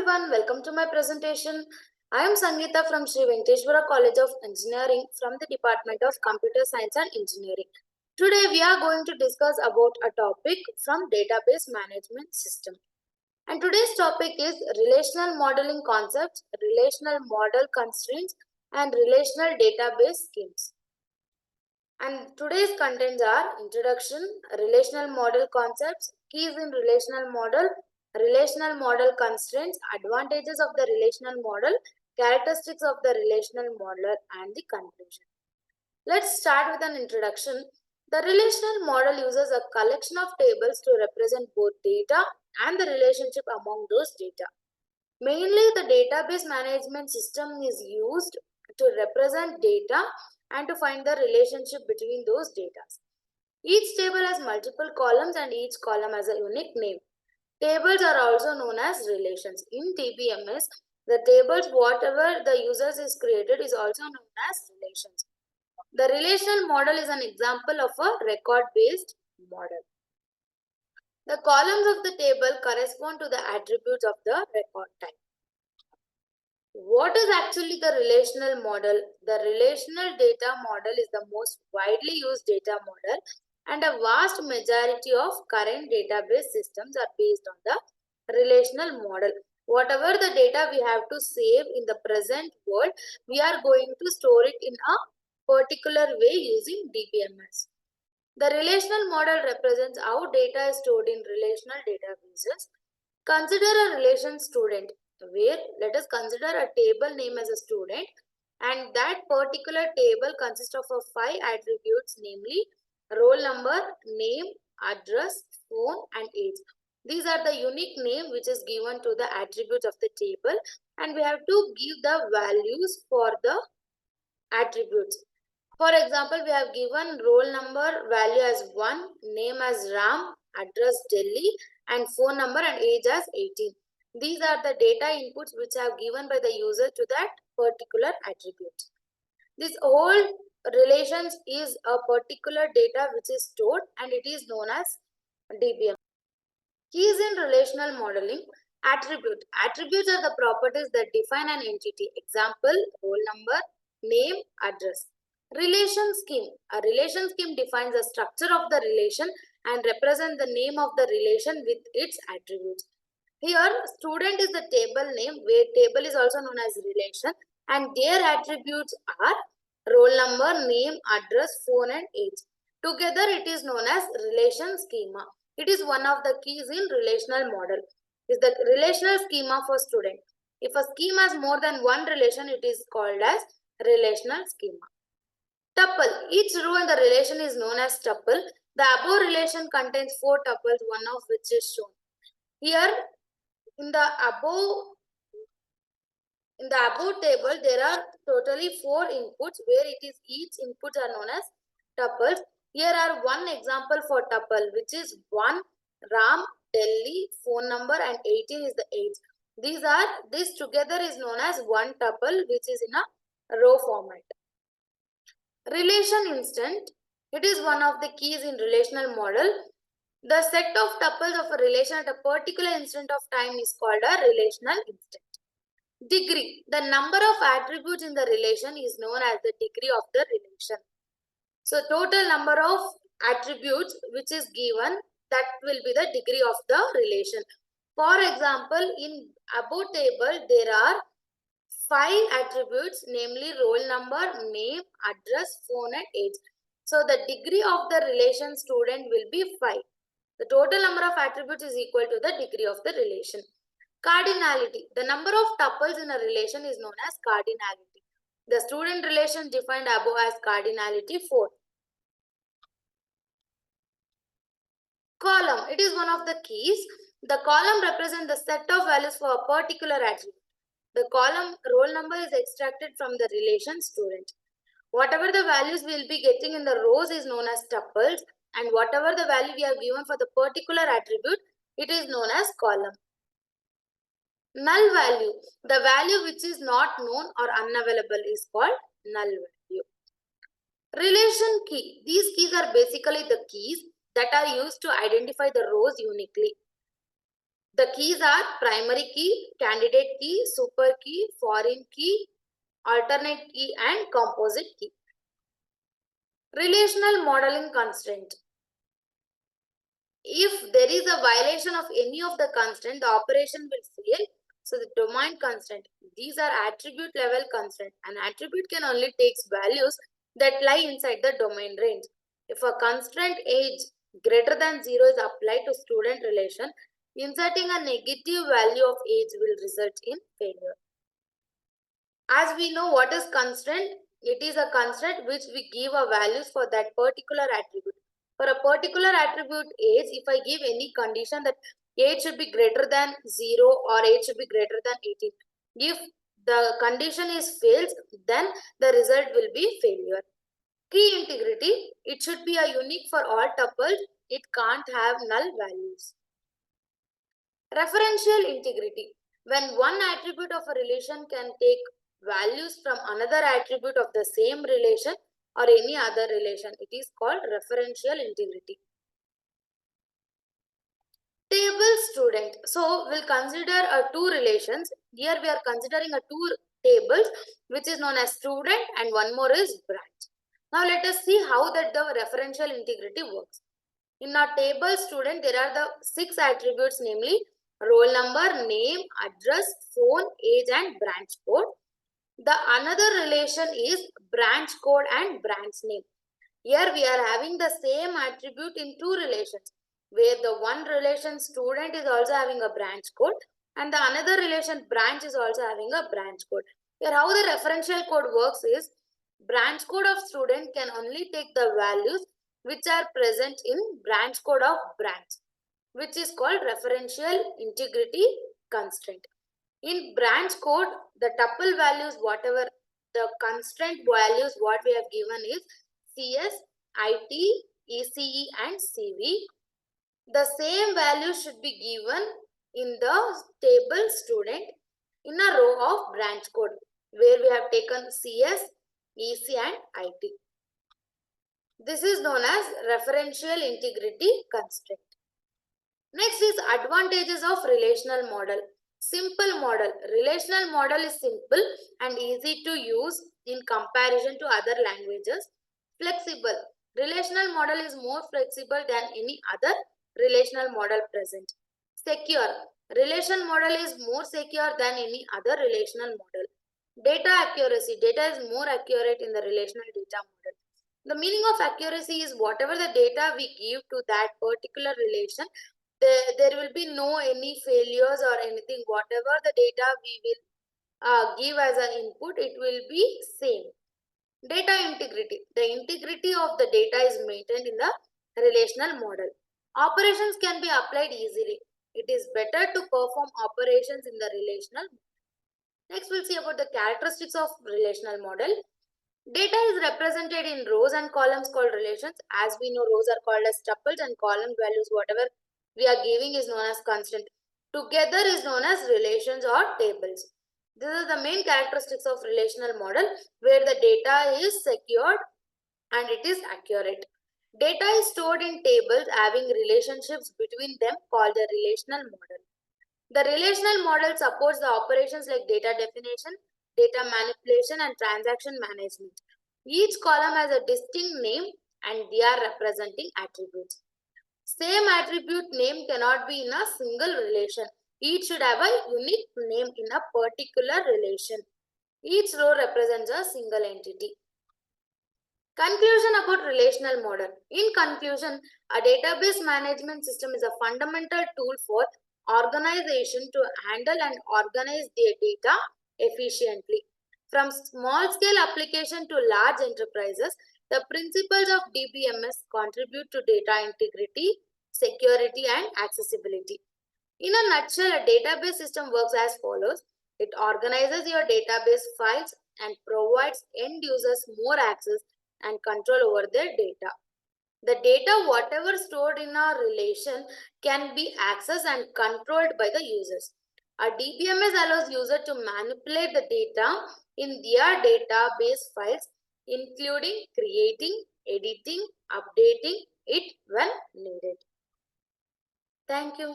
everyone, welcome to my presentation. I am Sangeeta from Sri Venkateshwara College of Engineering from the Department of Computer Science and Engineering. Today we are going to discuss about a topic from Database Management System. And today's topic is Relational Modeling Concepts, Relational Model Constraints and Relational Database Schemes. And today's contents are Introduction, Relational Model Concepts, Keys in Relational model constraints, advantages of the relational model, characteristics of the relational model, and the conclusion. Let's start with an introduction. The relational model uses a collection of tables to represent both data and the relationship among those data. Mainly, the database management system is used to represent data and to find the relationship between those data. Each table has multiple columns and each column has a unique name. Tables are also known as relations. In DBMS, the tables whatever the users is created is also known as relations. The relational model is an example of a record-based model. The columns of the table correspond to the attributes of the record type. What is actually the relational model? The relational data model is the most widely used data model, and a vast majority of current database systems are based on the relational model. Whatever the data we have to save in the present world, we are going to store it in a particular way using DBMS. The relational model represents how data is stored in relational databases. Consider a relation student, where let us consider a table name as a student, and that particular table consists of 5 attributes, namely roll number, name, address, phone, and age. These are the unique name which is given to the attributes of the table, and we have to give the values for the attributes. For example, we have given roll number value as 1, name as Ram, address Delhi, and phone number and age as 18. These are the data inputs which are given by the user to that particular attribute. This whole relations is a particular data which is stored and it is known as DBM. Keys in relational modeling. Attribute. Attributes are the properties that define an entity. Example, roll number, name, address. Relation scheme. A relation scheme defines the structure of the relation and represents the name of the relation with its attributes. Here, student is the table name, where table is also known as relation, and their attributes are roll number, name, address, phone, and age. Together, it is known as relation schema. It is one of the keys in relational model. Is the relational schema for student. If a schema has more than one relation, it is called as relational schema. Tuple. Each row in the relation is known as tuple. The above relation contains 4 tuples, one of which is shown. Here, in the above table, there are totally 4 inputs, where it is each inputs are known as tuples. Here are one example for tuple, which is 1 Ram, Delhi, phone number, and 18 is the age. This together is known as one tuple, which is in a row format. Relation instant. It is one of the keys in relational model. The set of tuples of a relation at a particular instant of time is called a relational instant. Degree. The number of attributes in the relation is known as the degree of the relation. So, total number of attributes which is given, that will be the degree of the relation. For example, in above table, there are 5 attributes, namely roll number, name, address, phone, and age. So, the degree of the relation student will be 5. The total number of attributes is equal to the degree of the relation. Cardinality. The number of tuples in a relation is known as cardinality. The student relation defined above as cardinality 4. Column. It is one of the keys. The column represents the set of values for a particular attribute. The column roll number is extracted from the relation student. Whatever the values we will be getting in the rows is known as tuples, and whatever the value we have given for the particular attribute, it is known as column. Null value. The value which is not known or unavailable is called null value. Relation key. These keys are basically the keys that are used to identify the rows uniquely. The keys are primary key, candidate key, super key, foreign key, alternate key, and composite key. Relational modeling constraint. If there is a violation of any of the constraint, the operation will fail. So the domain constraint, these are attribute level constraint. An attribute can only take values that lie inside the domain range. If a constraint age greater than 0 is applied to student relation, inserting a negative value of age will result in failure. As we know what is constraint, it is a constraint which we give a values for that particular attribute. For a particular attribute age, if I give any condition that age should be greater than 0 or age should be greater than 18, if the condition is fails, then the result will be failure. Key integrity, it should be a unique for all tuples, it can't have null values. Referential integrity, when one attribute of a relation can take values from another attribute of the same relation or any other relation, it is called referential integrity. Table student. So we'll consider two relations. Here we are considering a two tables which is known as student and one more is branch. Now let us see how that the referential integrity works. In our table student, there are the 6 attributes, namely roll number, name, address, phone, age and branch code. The another relation is branch code and branch name. Here we are having the same attribute in two relations, where the one relation student is also having a branch code and the another relation branch is also having a branch code. Here how the referential code works is, branch code of student can only take the values which are present in branch code of branch, which is called referential integrity constraint. In branch code, the tuple values, whatever the constraint values what we have given is CS, IT, ECE and CV. The same value should be given in the table student in a row of branch code where we have taken CS, EC and IT. This is known as referential integrity constraint. Next is advantages of relational model. Simple model. Relational model is simple and easy to use in comparison to other languages. Flexible. Relational model is more flexible than any other relational model present. Secure. Relation model is more secure than any other relational model. Data accuracy. Data is more accurate in the relational data model. The meaning of accuracy is whatever the data we give to that particular relation, there will be no any failures or anything. Whatever the data we will give as an input, it will be same. Data integrity. The integrity of the data is maintained in the relational model. Operations can be applied easily. It is better to perform operations in the relational. Next, we'll see about the characteristics of relational model. Data is represented in rows and columns called relations. As we know, rows are called as tuples and column values, whatever we are giving is known as constant. Together is known as relations or tables. This is the main characteristics of relational model, where the data is secured and it is accurate. Data is stored in tables having relationships between them called the relational model. The relational model supports the operations like data definition, data manipulation and transaction management. Each column has a distinct name and they are representing attributes. Same attribute name cannot be in a single relation. Each should have a unique name in a particular relation. Each row represents a single entity. Conclusion about relational model. In conclusion, a database management system is a fundamental tool for organization to handle and organize their data efficiently. From small scale application to large enterprises, the principles of DBMS contribute to data integrity, security and accessibility. In a nutshell, a database system works as follows. It organizes your database files and provides end users more access and control over their data. The data, whatever stored in a relation, can be accessed and controlled by the users. A DBMS allows user to manipulate the data in their database files, including creating, editing, updating it when needed. Thank you.